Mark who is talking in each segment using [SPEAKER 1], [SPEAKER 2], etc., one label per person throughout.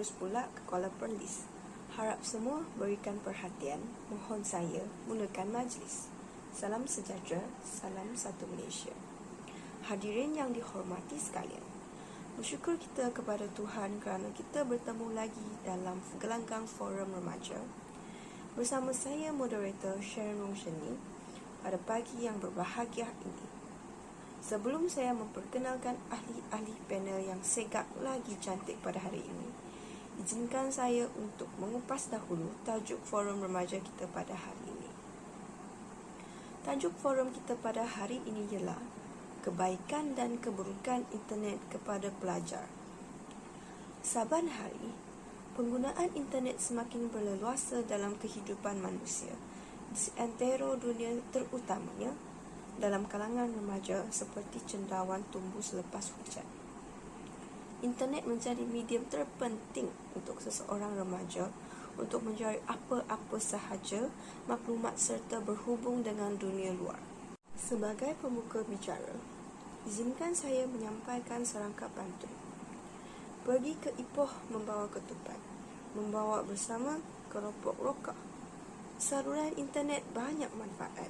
[SPEAKER 1] terus pula ke Kuala Perlis. Harap semua berikan perhatian. Mohon saya mulakan majlis. Salam sejahtera, salam satu Malaysia. Hadirin yang dihormati sekalian, bersyukur kita kepada Tuhan kerana kita bertemu lagi dalam gelanggang forum remaja bersama saya, moderator Sharon Rongsheni, pada pagi yang berbahagia ini. Sebelum saya memperkenalkan ahli-ahli panel yang segak lagi cantik pada hari ini, izinkan saya untuk mengupas dahulu tajuk forum remaja kita pada hari ini. Tajuk forum kita pada hari ini ialah kebaikan dan keburukan internet kepada pelajar. Saban hari, penggunaan internet semakin berleluasa dalam kehidupan manusia di seantero dunia, terutamanya dalam kalangan remaja seperti cendawan tumbuh selepas hujan. Internet menjadi medium terpenting untuk seseorang remaja untuk mencari apa-apa sahaja maklumat serta berhubung dengan dunia luar. Sebagai pembuka bicara, izinkan saya menyampaikan serangkap pantun. Pergi ke Ipoh membawa ketupat, membawa bersama keropok rokok. Saluran internet banyak manfaat.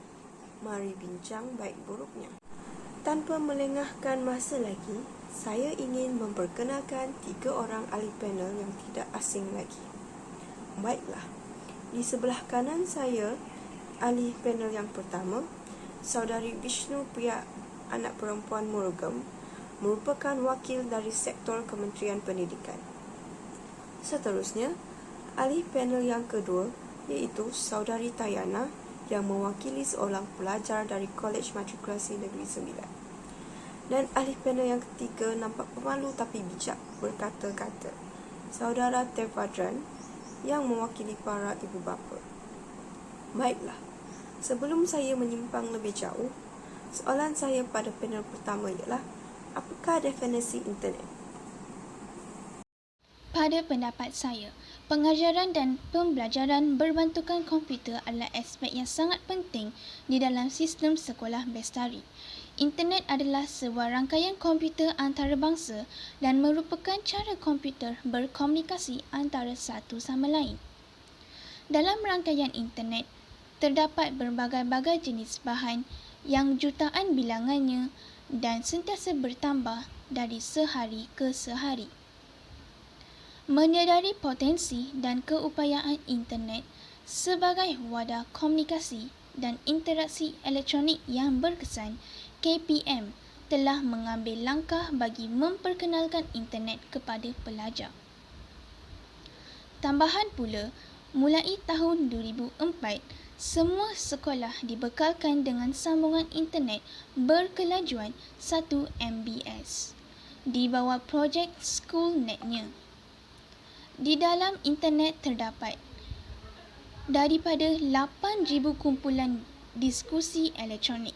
[SPEAKER 1] Mari bincang baik buruknya. Tanpa melengahkan masa lagi, saya ingin memperkenalkan 3 orang ahli panel yang tidak asing lagi. Baiklah, di sebelah kanan saya, ahli panel yang pertama, Saudari Vishnu Priya, anak perempuan Murugan, merupakan wakil dari sektor Kementerian Pendidikan. Seterusnya, ahli panel yang kedua iaitu Saudari Tayana yang mewakili seorang pelajar dari Kolej Matrikulasi Negeri Sembilan. Dan ahli panel yang ketiga nampak pemalu tapi bijak, berkata-kata Saudara Tervadran yang mewakili para ibu bapa. Baiklah, sebelum saya menyimpang lebih jauh, soalan saya pada panel pertama ialah, apakah definisi internet?
[SPEAKER 2] Pada pendapat saya, pengajaran dan pembelajaran berbantukan komputer adalah aspek yang sangat penting di dalam sistem sekolah bestari. Internet adalah sebuah rangkaian komputer antarabangsa dan merupakan cara komputer berkomunikasi antara satu sama lain. Dalam rangkaian internet, terdapat berbagai-bagai jenis bahan yang jutaan bilangannya dan sentiasa bertambah dari sehari ke sehari. Menyedari potensi dan keupayaan internet sebagai wadah komunikasi dan interaksi elektronik yang berkesan, KPM telah mengambil langkah bagi memperkenalkan internet kepada pelajar. Tambahan pula, mulai tahun 2004, semua sekolah dibekalkan dengan sambungan internet berkelajuan 1 Mbps di bawah projek SchoolNet-nya. Di dalam internet terdapat daripada 8,000 kumpulan diskusi elektronik.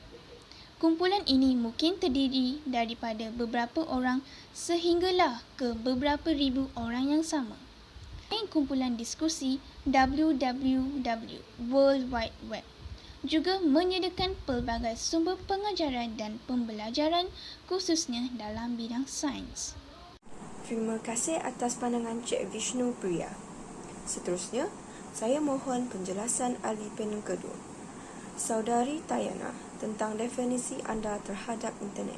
[SPEAKER 2] Kumpulan ini mungkin terdiri daripada beberapa orang sehinggalah ke beberapa ribu orang yang sama. Kumpulan diskusi WWW World Wide Web juga menyediakan pelbagai sumber pengajaran dan pembelajaran khususnya dalam bidang sains.
[SPEAKER 1] Terima kasih atas pandangan Cik Vishnu Priya. Seterusnya, saya mohon penjelasan ahli panel kedua, Saudari Tayana, tentang definisi anda terhadap internet.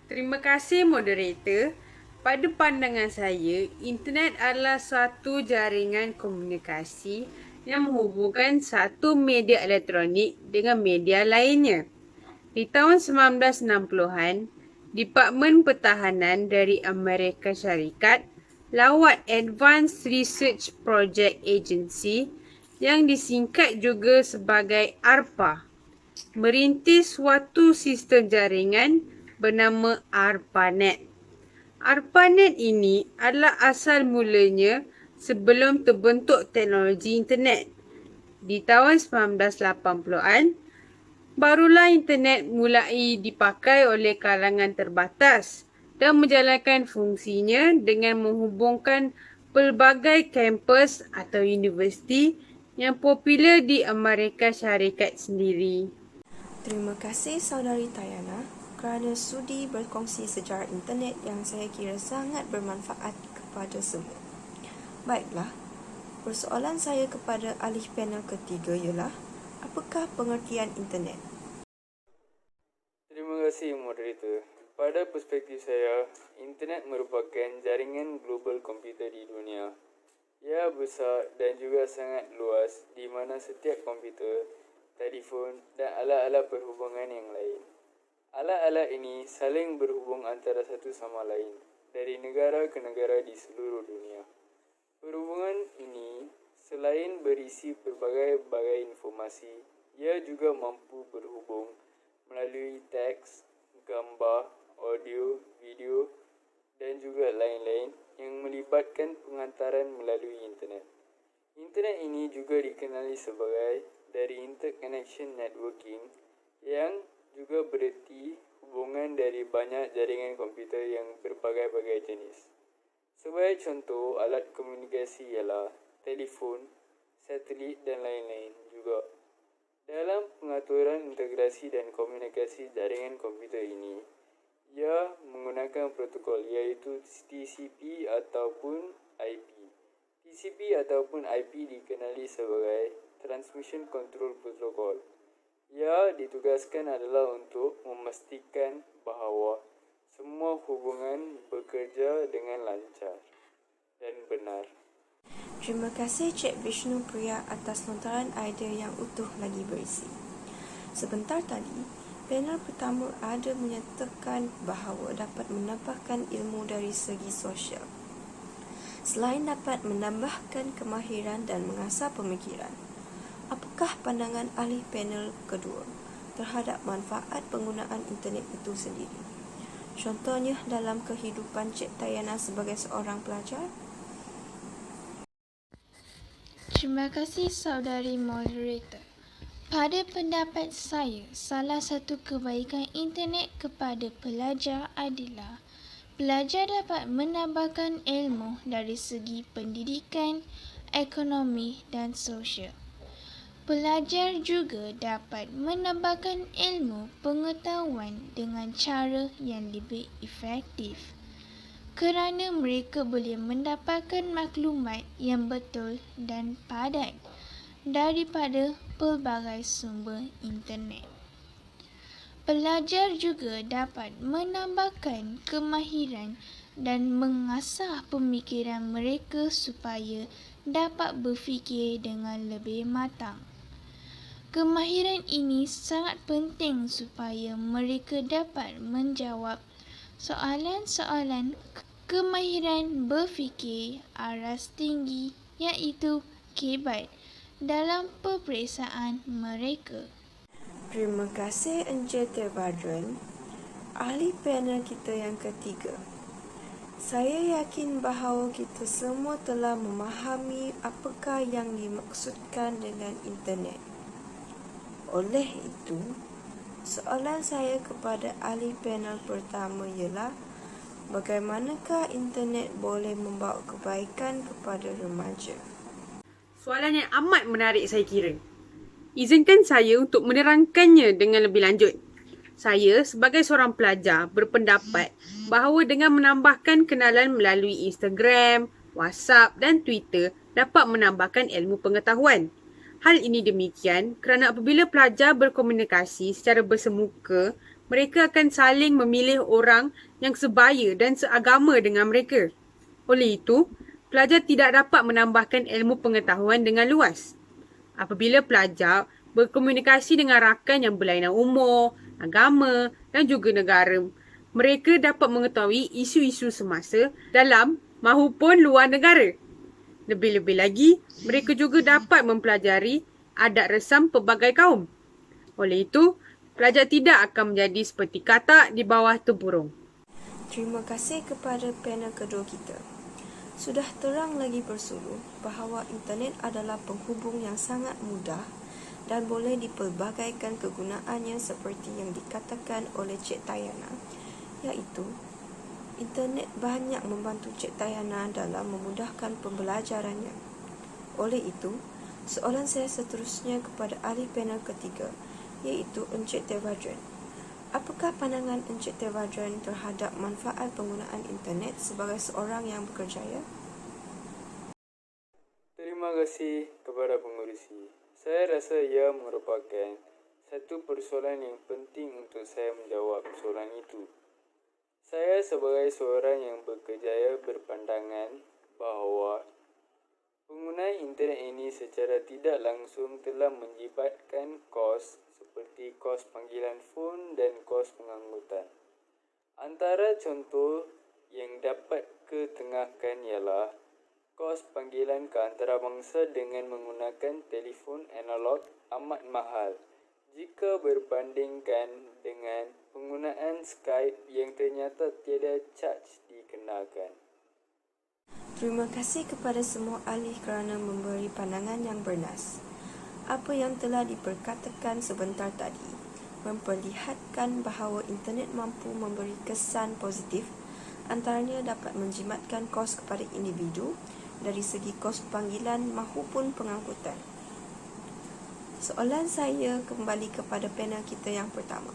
[SPEAKER 3] Terima kasih moderator. Pada pandangan saya, internet adalah suatu jaringan komunikasi yang menghubungkan satu media elektronik dengan media lainnya. Di tahun 1960-an, Departmen Pertahanan dari Amerika Syarikat lawat Advanced Research Project Agency yang disingkat juga sebagai ARPA, merintis suatu sistem jaringan bernama ARPANET. ARPANET ini adalah asal mulanya sebelum terbentuk teknologi internet. Di tahun 1980-an, barulah internet mulai dipakai oleh kalangan terbatas dan menjalankan fungsinya dengan menghubungkan pelbagai kampus atau universiti yang popular di Amerika Syarikat sendiri.
[SPEAKER 1] Terima kasih Saudari Tayana kerana sudi berkongsi sejarah internet yang saya kira sangat bermanfaat kepada semua. Baiklah, persoalan saya kepada ahli panel ketiga ialah, apakah pengertian internet?
[SPEAKER 4] Terima kasih moderator. Pada perspektif saya, internet merupakan jaringan global komputer di dunia. Ia besar dan juga sangat luas di mana setiap komputer, telefon dan alat-alat perhubungan yang lain. Alat-alat ini saling berhubung antara satu sama lain dari negara ke negara di seluruh dunia. Perhubungan ini selain berisi pelbagai informasi, ia juga mampu berhubung melalui teks, gambar, audio, video dan juga lain-lain yang melibatkan pengantaran melalui internet. Internet ini juga dikenali sebagai dari interconnection networking yang juga bererti hubungan dari banyak jaringan komputer yang berbagai-bagai jenis. Sebagai contoh, alat komunikasi ialah telefon, satelit dan lain-lain juga. Dalam pengaturan integrasi dan komunikasi jaringan komputer ini, ia menggunakan protokol iaitu TCP ataupun IP. TCP ataupun IP dikenali sebagai Transmission Control Protocol. Ia ditugaskan adalah untuk memastikan bahawa semua hubungan bekerja dengan lancar dan benar.
[SPEAKER 1] Terima kasih Cik Vishnu Priya atas lontaran idea yang utuh lagi berisi. Sebentar tadi, panel pertama ada menyatakan bahawa dapat menambahkan ilmu dari segi sosial. Selain dapat menambahkan kemahiran dan mengasah pemikiran, apakah pandangan ahli panel kedua terhadap manfaat penggunaan internet itu sendiri? Contohnya dalam kehidupan Cik Tayana sebagai seorang pelajar?
[SPEAKER 2] Terima kasih saudari moderator. Pada pendapat saya, salah satu kebaikan internet kepada pelajar adalah pelajar dapat menambahkan ilmu dari segi pendidikan, ekonomi dan sosial. Pelajar juga dapat menambahkan ilmu pengetahuan dengan cara yang lebih efektif, kerana mereka boleh mendapatkan maklumat yang betul dan padat daripada pelbagai sumber internet. Pelajar juga dapat menambahkan kemahiran dan mengasah pemikiran mereka supaya dapat berfikir dengan lebih matang. Kemahiran ini sangat penting supaya mereka dapat menjawab soalan-soalan kemahiran berfikir aras tinggi iaitu KBAT dalam peperiksaan mereka.
[SPEAKER 1] Terima kasih Encik Tevadran, ahli panel kita yang ketiga. Saya yakin bahawa kita semua telah memahami apakah yang dimaksudkan dengan internet. Oleh itu, soalan saya kepada ahli panel pertama ialah, bagaimanakah internet boleh membawa kebaikan kepada remaja?
[SPEAKER 3] Soalan yang amat menarik saya kira. Izinkan saya untuk menerangkannya dengan lebih lanjut. Saya sebagai seorang pelajar berpendapat bahawa dengan menambahkan kenalan melalui Instagram, WhatsApp dan Twitter dapat menambahkan ilmu pengetahuan. Hal ini demikian kerana apabila pelajar berkomunikasi secara bersemuka, mereka akan saling memilih orang yang sebaya dan seagama dengan mereka. Oleh itu, pelajar tidak dapat menambahkan ilmu pengetahuan dengan luas. Apabila pelajar berkomunikasi dengan rakan yang berlainan umur, agama dan juga negara, mereka dapat mengetahui isu-isu semasa dalam mahupun luar negara. Lebih-lebih lagi, mereka juga dapat mempelajari adat resam pelbagai kaum. Oleh itu, pelajar tidak akan menjadi seperti katak di bawah tempurung.
[SPEAKER 1] Terima kasih kepada panel kedua kita. Sudah terang lagi bersuluh bahawa internet adalah penghubung yang sangat mudah dan boleh dipelbagaikan kegunaannya seperti yang dikatakan oleh Cik Tayana, iaitu internet banyak membantu Cik Tayana dalam memudahkan pembelajarannya. Oleh itu, soalan saya seterusnya kepada ahli panel ketiga, iaitu Encik Tevadran. Apakah pandangan Encik Tevadran terhadap manfaat penggunaan internet sebagai seorang yang berkerjaya?
[SPEAKER 4] kasih kepada pengurusi. Saya rasa ia merupakan satu persoalan yang penting untuk saya menjawab soalan itu. Saya sebagai seorang yang berkejaya berpandangan bahawa penggunaan internet ini secara tidak langsung telah menjibatkan kos seperti kos panggilan fon dan kos pengangkutan. Antara contoh yang dapat ketengahkan ialah kos panggilan ke antarabangsa dengan menggunakan telefon analog amat mahal jika berbandingkan dengan penggunaan Skype yang ternyata tiada caj dikenakan.
[SPEAKER 1] Terima kasih kepada semua ahli kerana memberi pandangan yang bernas. Apa yang telah diperkatakan sebentar tadi memperlihatkan bahawa internet mampu memberi kesan positif, antaranya dapat menjimatkan kos kepada individu dari segi kos panggilan maupun pengangkutan. Soalan saya kembali kepada panel kita yang pertama.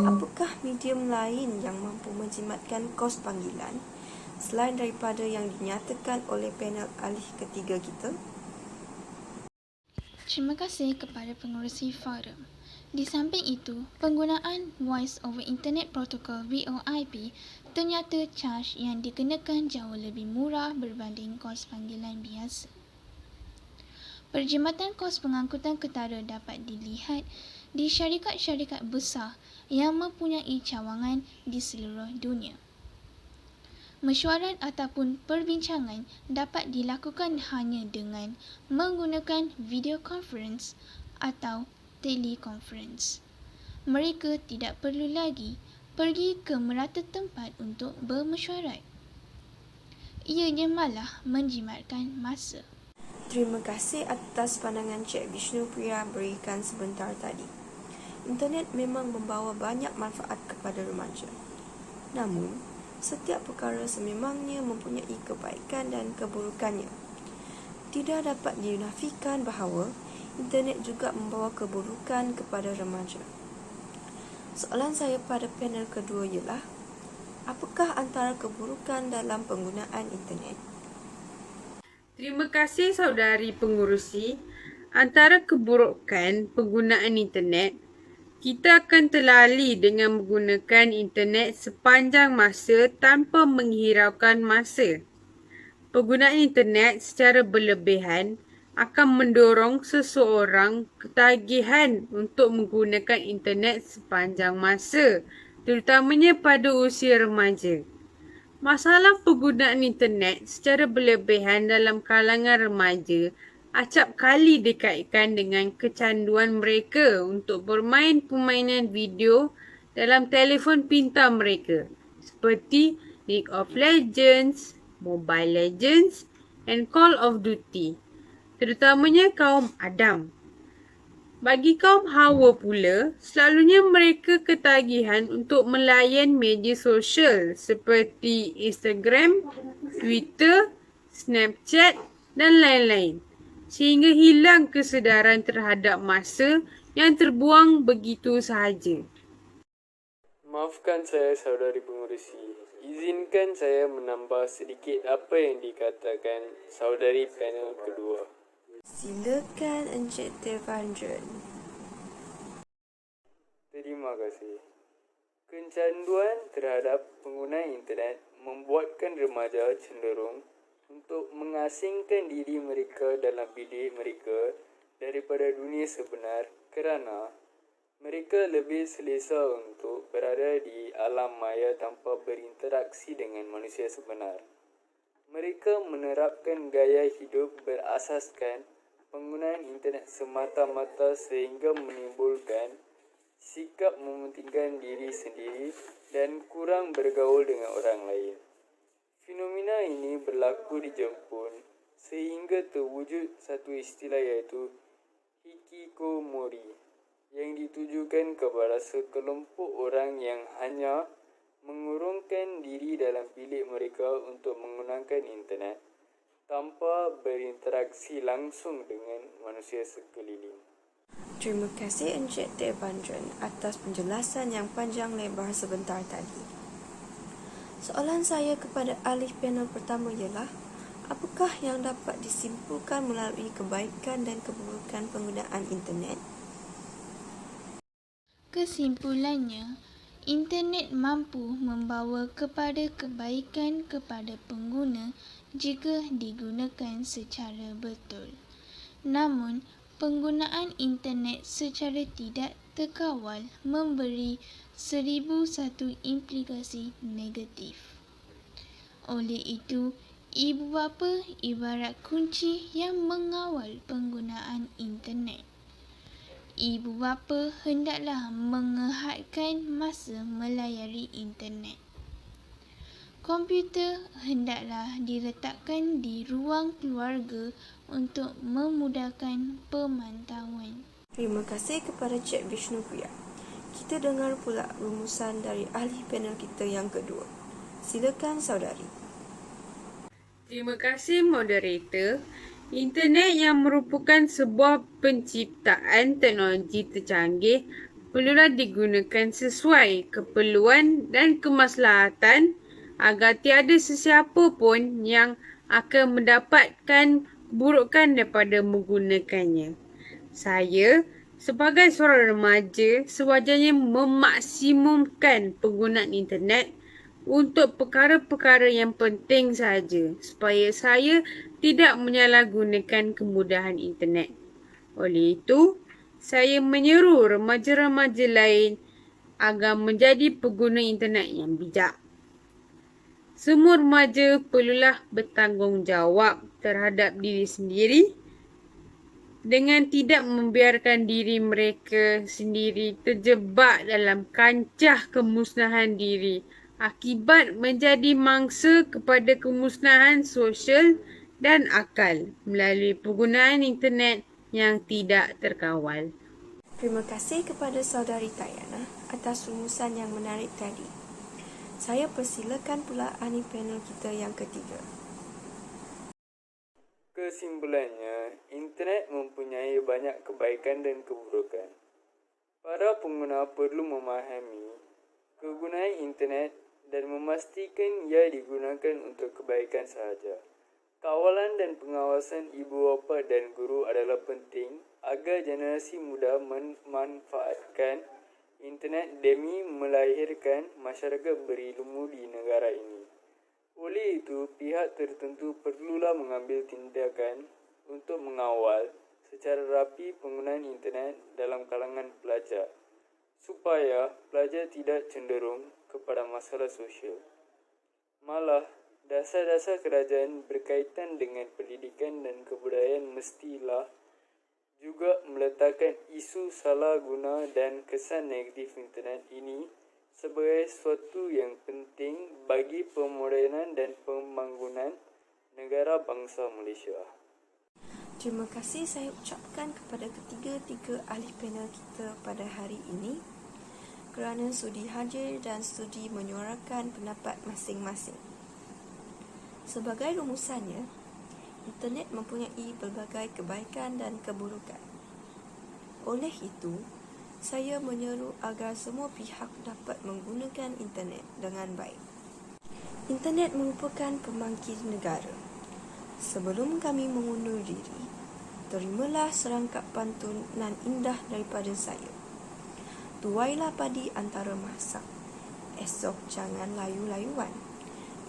[SPEAKER 1] Apakah medium lain yang mampu menjimatkan kos panggilan selain daripada yang dinyatakan oleh panel ahli ketiga kita?
[SPEAKER 2] Terima kasih kepada pengurusi forum. Di samping itu, penggunaan Voice over Internet Protocol VoIP ternyata caj yang dikenakan jauh lebih murah berbanding kos panggilan biasa. Perkhidmatan kos pengangkutan ketara dapat dilihat di syarikat-syarikat besar yang mempunyai cawangan di seluruh dunia. Mesyuarat ataupun perbincangan dapat dilakukan hanya dengan menggunakan video conference atau teleconference. Mereka tidak perlu lagi pergi ke merata tempat untuk bermesyuarat. Ianya malah menjimatkan masa.
[SPEAKER 1] Terima kasih atas pandangan Cik Vishnu Priya berikan sebentar tadi. Internet memang membawa banyak manfaat kepada remaja. Namun, setiap perkara sememangnya mempunyai kebaikan dan keburukannya. Tidak dapat dinafikan bahawa internet juga membawa keburukan kepada remaja. Soalan saya pada panel kedua ialah, apakah antara keburukan dalam penggunaan internet?
[SPEAKER 3] Terima kasih saudari pengurusi. Antara keburukan penggunaan internet, kita akan terlali dengan menggunakan internet sepanjang masa tanpa menghiraukan masa. Penggunaan internet secara berlebihan akan mendorong seseorang ketagihan untuk menggunakan internet sepanjang masa, terutamanya pada usia remaja. Masalah penggunaan internet secara berlebihan dalam kalangan remaja acap kali dikaitkan dengan kecanduan mereka untuk bermain permainan video dalam telefon pintar mereka seperti League of Legends, Mobile Legends and Call of Duty, terutamanya kaum Adam. Bagi kaum Hawa pula, selalunya mereka ketagihan untuk melayan media sosial seperti Instagram, Twitter, Snapchat dan lain-lain, sehingga hilang kesedaran terhadap masa yang terbuang begitu sahaja.
[SPEAKER 4] Maafkan saya saudari pengurusi. Izinkan saya menambah sedikit apa yang dikatakan saudari panel kedua.
[SPEAKER 1] Silakan Encik Devendran.
[SPEAKER 4] Terima kasih. Kecanduan terhadap penggunaan internet membuatkan remaja cenderung untuk mengasingkan diri mereka dalam bilik mereka daripada dunia sebenar kerana mereka lebih selesa untuk berada di alam maya tanpa berinteraksi dengan manusia sebenar. Mereka menerapkan gaya hidup berasaskan penggunaan internet semata-mata sehingga menimbulkan sikap mementingkan diri sendiri dan kurang bergaul dengan orang lain. Fenomena ini berlaku di Jepun sehingga terwujud satu istilah iaitu hikikomori yang ditujukan kepada sekelompok orang yang hanya mengurungkan diri dalam bilik mereka untuk menggunakan internet tanpa berinteraksi langsung dengan manusia sekeliling.
[SPEAKER 1] Terima kasih Encik Devendran atas penjelasan yang panjang lebar sebentar tadi. Soalan saya kepada ahli panel pertama ialah, Apakah yang dapat disimpulkan melalui kebaikan dan keburukan penggunaan internet?
[SPEAKER 2] Kesimpulannya, internet mampu membawa kepada kebaikan kepada pengguna jika digunakan secara betul. Namun, penggunaan internet secara tidak terkawal memberi 1001 implikasi negatif. Oleh itu, ibu bapa ibarat kunci yang mengawal penggunaan internet. Ibu bapa hendaklah mengehadkan masa melayari internet. Komputer hendaklah diletakkan di ruang keluarga untuk memudahkan pemantauan.
[SPEAKER 1] Terima kasih kepada Cik Vishnu Puya. Kita dengar pula rumusan dari ahli panel kita yang kedua. Silakan saudari.
[SPEAKER 3] Terima kasih moderator. Internet yang merupakan sebuah penciptaan teknologi tercanggih perlulah digunakan sesuai keperluan dan kemaslahatan agar tiada sesiapa pun yang akan mendapatkan keburukan daripada menggunakannya. Saya sebagai seorang remaja sewajarnya memaksimumkan penggunaan internet untuk perkara-perkara yang penting sahaja supaya saya tidak menyalahgunakan kemudahan internet. Oleh itu, saya menyeru remaja-remaja lain agar menjadi pengguna internet yang bijak. Semua remaja perlulah bertanggungjawab terhadap diri sendiri dengan tidak membiarkan diri mereka sendiri terjebak dalam kancah kemusnahan diri akibat menjadi mangsa kepada kemusnahan sosial dan akal melalui penggunaan internet yang tidak terkawal.
[SPEAKER 1] Terima kasih kepada saudari Tayana atas rumusan yang menarik tadi. Saya persilakan pula ahli panel kita yang ketiga.
[SPEAKER 4] Kesimpulannya, internet mempunyai banyak kebaikan dan keburukan. Para pengguna perlu memahami kegunaan internet dan memastikan ia digunakan untuk kebaikan sahaja. Kawalan dan pengawasan ibu bapa dan guru adalah penting agar generasi muda memanfaatkan internet demi melahirkan masyarakat berilmu di negara ini. Oleh itu, pihak tertentu perlulah mengambil tindakan untuk mengawal secara rapi penggunaan internet dalam kalangan pelajar, supaya pelajar tidak cenderung kepada masalah sosial. Malah, dasar-dasar kerajaan berkaitan dengan pendidikan dan kebudayaan mestilah juga meletakkan isu salah guna dan kesan negatif internet ini sebagai sesuatu yang penting bagi pemodenan dan pembangunan negara bangsa Malaysia.
[SPEAKER 1] Terima kasih saya ucapkan kepada ketiga-tiga ahli panel kita pada hari ini kerana sudi hadir dan sudi menyuarakan pendapat masing-masing. Sebagai rumusannya, internet mempunyai pelbagai kebaikan dan keburukan. Oleh itu, saya menyeru agar semua pihak dapat menggunakan internet dengan baik. Internet merupakan pembangkit negara. Sebelum kami mengundur diri, terimalah serangkap pantunan indah daripada saya. Tuailah padi antara masak, esok jangan layu-layuan.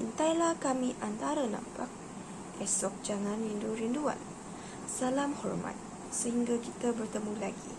[SPEAKER 1] Intailah kami antara nampak, esok jangan rindu-rinduan. Salam hormat, sehingga kita bertemu lagi.